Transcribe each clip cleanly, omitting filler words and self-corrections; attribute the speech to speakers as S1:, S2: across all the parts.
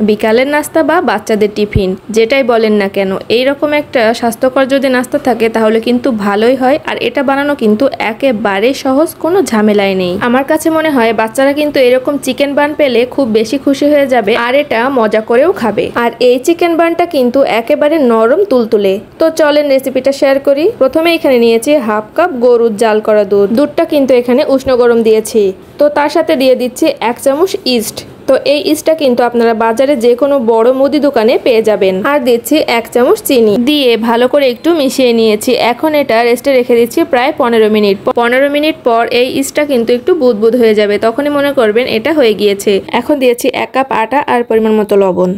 S1: বিকালের নাস্তা বা বাচ্চাদের টিফিন যেটাই বলেন না কেন, এইরকম একটা স্বাস্থ্যকর যদি নাস্তা থাকে তাহলে কিন্তু ভালোই হয়। আর এটা বানানো কিন্তু একেবারে সহজ, কোনো ঝামেলাই নেই। আমার কাছে মনে হয় বাচ্চারা কিন্তু এরকম চিকেন বান পেলে খুব বেশি খুশি হয়ে যাবে আর এটা মজা করেও খাবে। আর এই চিকেন বানটা কিন্তু একেবারে নরম তুলতুলে। তো চলেন রেসিপিটা শেয়ার করি। প্রথমে এখানে নিয়েছি হাফ কাপ গরুর জাল করা দুধ। দুধটা কিন্তু এখানে উষ্ণ গরম দিয়েছি। তো তার সাথে দিয়ে দিচ্ছি 1 চামচ ইস্ট। তো এই ইস্টটা কিন্তু আপনারা বাজারে যে কোনো বড় মুদি দোকানে পেয়ে যাবেন। আর দিচ্ছি 1 চামচ চিনি দিয়ে ভালো করে একটু মিশিয়ে নিয়েছি। এখন এটা রেস্টে রেখে দিচ্ছি প্রায় 15 মিনিট। 15 মিনিট পর এই ইস্টটা কিন্তু একটু বুদবুদ হয়ে যাবে, তখনই মনে করবেন এটা হয়ে গিয়েছে। এখন দিয়েছি 1 কাপ আটা আর পরিমাণ মতো লবণ।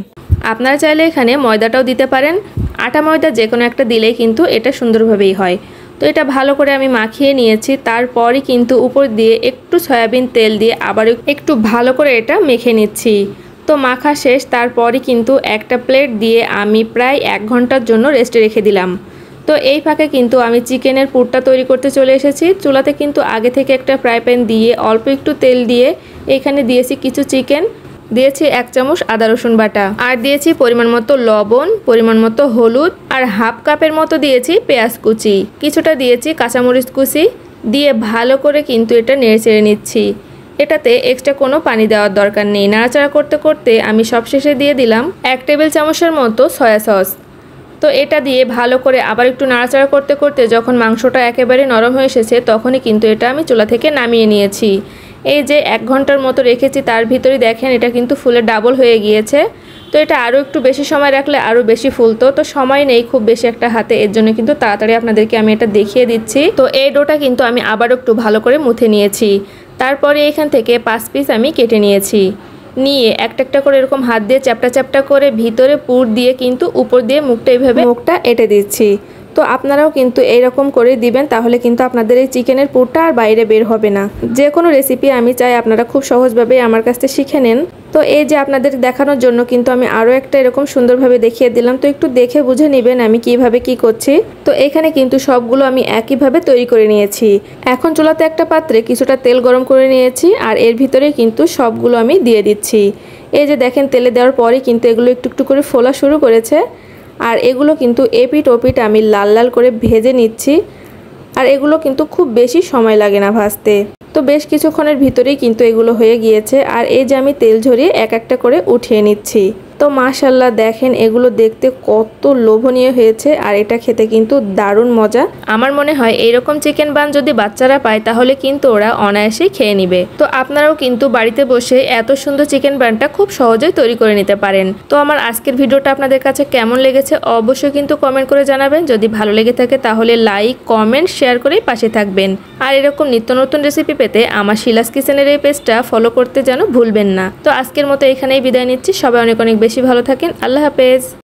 S1: আপনারা চাইলে এখানে ময়দাটাও দিতে পারেন। আটা ময়দা যে কোনো একটা দিলেই কিন্তু এটা সুন্দরভাবেই হয়। তো এটা ভালো করে আমি মাখিয়ে নিয়েছি। তারপরই কিন্তু উপর দিয়ে একটু সয়াবিন তেল দিয়ে আবার একটু ভালো করে এটা মেখে নিচ্ছি। তো মাখা শেষ। তারপরই কিন্তু একটা প্লেট দিয়ে আমি প্রায় 1 ঘন্টার জন্য রেস্টে রেখে দিলাম। তো এই ফাঁকে কিন্তু আমি চিকেনের পুরটা তৈরি করতে চলে এসেছি। চুলাতে কিন্তু আগে থেকে একটা ফ্রাই প্যান দিয়ে অল্প একটু তেল দিয়ে এখানে দিয়েছি কিছু চিকেন, দিয়েছি 1 চামচ আদা রসুন বাটা, আর দিয়েছি পরিমাণ মতো লবণ, পরিমাণ মতো হলুদ, আর হাফ কাপের মতো দিয়েছি পেঁয়াজ কুচি, কিছুটা দিয়েছি কাঁচামরিচ কুচি দিয়ে ভালো করে কিন্তু এটা নেড়েচেড়ে নিচ্ছি। এটাতে এক্সট্রা কোনো পানি দেওয়ার দরকার নেই। নাড়াচাড়া করতে করতে আমি সবশেষে দিয়ে দিলাম 1 টেবিল চামচের মতো সয়া সস। তো এটা দিয়ে ভালো করে আবার একটু নাড়াচাড়া করতে করতে যখন মাংসটা একেবারে নরম হয়ে এসেছে তখনই কিন্তু এটা আমি চুলা থেকে নামিয়ে নিয়েছি। এই যে 1 ঘন্টার মতো রেখেছি তার ভিতরে দেখেন এটা কিন্তু ফুলে ডাবল হয়ে গিয়েছে। তো এটা আরও একটু বেশি সময় রাখলে আরও বেশি ফুলতো। তো সময় নেই খুব বেশি একটা হাতে, এর জন্য কিন্তু তাড়াতাড়ি আপনাদেরকে আমি এটা দেখিয়ে দিচ্ছি। তো এই ডোটা কিন্তু আমি আবার একটু ভালো করে মুথে নিয়েছি। তারপরে এখান থেকে 5 পিস আমি কেটে নিয়েছি। নিয়ে একটা একটা করে এরকম হাত দিয়ে চ্যাপটা চ্যাপটা করে ভিতরে পুর দিয়ে কিন্তু উপর দিয়ে মুখটা এইভাবে মুখটা এঁটে দিচ্ছি। তো আপনারাও কিন্তু এইরকম করে দিবেন, তাহলে কিন্তু আপনাদের এই চিকেনের পুরটা আর বাইরে বের হবে না। যে কোনো রেসিপি আমি চাই আপনারা খুব সহজভাবে আমার কাছ থেকে শিখে নেন। তো এই যে আপনাদের দেখানোর জন্য কিন্তু আমি আরও একটা এরকম সুন্দরভাবে দেখিয়ে দিলাম। তো একটু দেখে বুঝে নেবেন আমি কিভাবে কি করছি। তো এখানে কিন্তু সবগুলো আমি একইভাবে তৈরি করে নিয়েছি। এখন চুলাতে একটা পাত্রে কিছুটা তেল গরম করে নিয়েছি আর এর ভিতরে কিন্তু সবগুলো আমি দিয়ে দিচ্ছি। এই যে দেখেন তেলে দেওয়ার পরে কিন্তু এগুলো একটু একটু করে ফোলা শুরু করেছে। আর এগুলো কিন্তু এপিট ওপিট আমি লাল লাল করে ভেজে নিচ্ছি। আর এগুলো কিন্তু খুব বেশি সময় লাগে না ভাজতে। তো বেশ কিছুক্ষণের ভিতরেই কিন্তু এগুলো হয়ে গিয়েছে। আর এই যে আমি তেল ঝরিয়ে এক একটা করে উঠিয়ে নিচ্ছি। তো মাশাআল্লাহ দেখেন এগুলো দেখতে কত লোভনীয় হয়েছে আর এটা খেতে কিন্তু দারুণ মজা। আমার মনে হয় এইরকম চিকেন বান যদি বাচ্চারা পায় তাহলে কিন্তু ওরা অনায়াসেই খেয়ে নিবে। তো আপনারাও কিন্তু বাড়িতে বসে এত সুন্দর চিকেন বানটা খুব সহজেই তৈরি করে নিতে পারেন। তো আমার আজকের ভিডিওটা আপনাদের কাছে কেমন লেগেছে অবশ্যই কিন্তু কমেন্ট করে জানাবেন। যদি ভালো লেগে থাকে তাহলে লাইক কমেন্ট শেয়ার করেই পাশে থাকবেন। আর এরকম নিত্য নতুন রেসিপি পেতে আমার শিলাস কিচেনের এই পেজটা ফলো করতে যেন ভুলবেন না। তো আজকের মতো এখানেই বিদায় নিচ্ছি। সবাই অনেক অনেক বেশি ভালো থাকেন। আল্লাহ হাফেজ।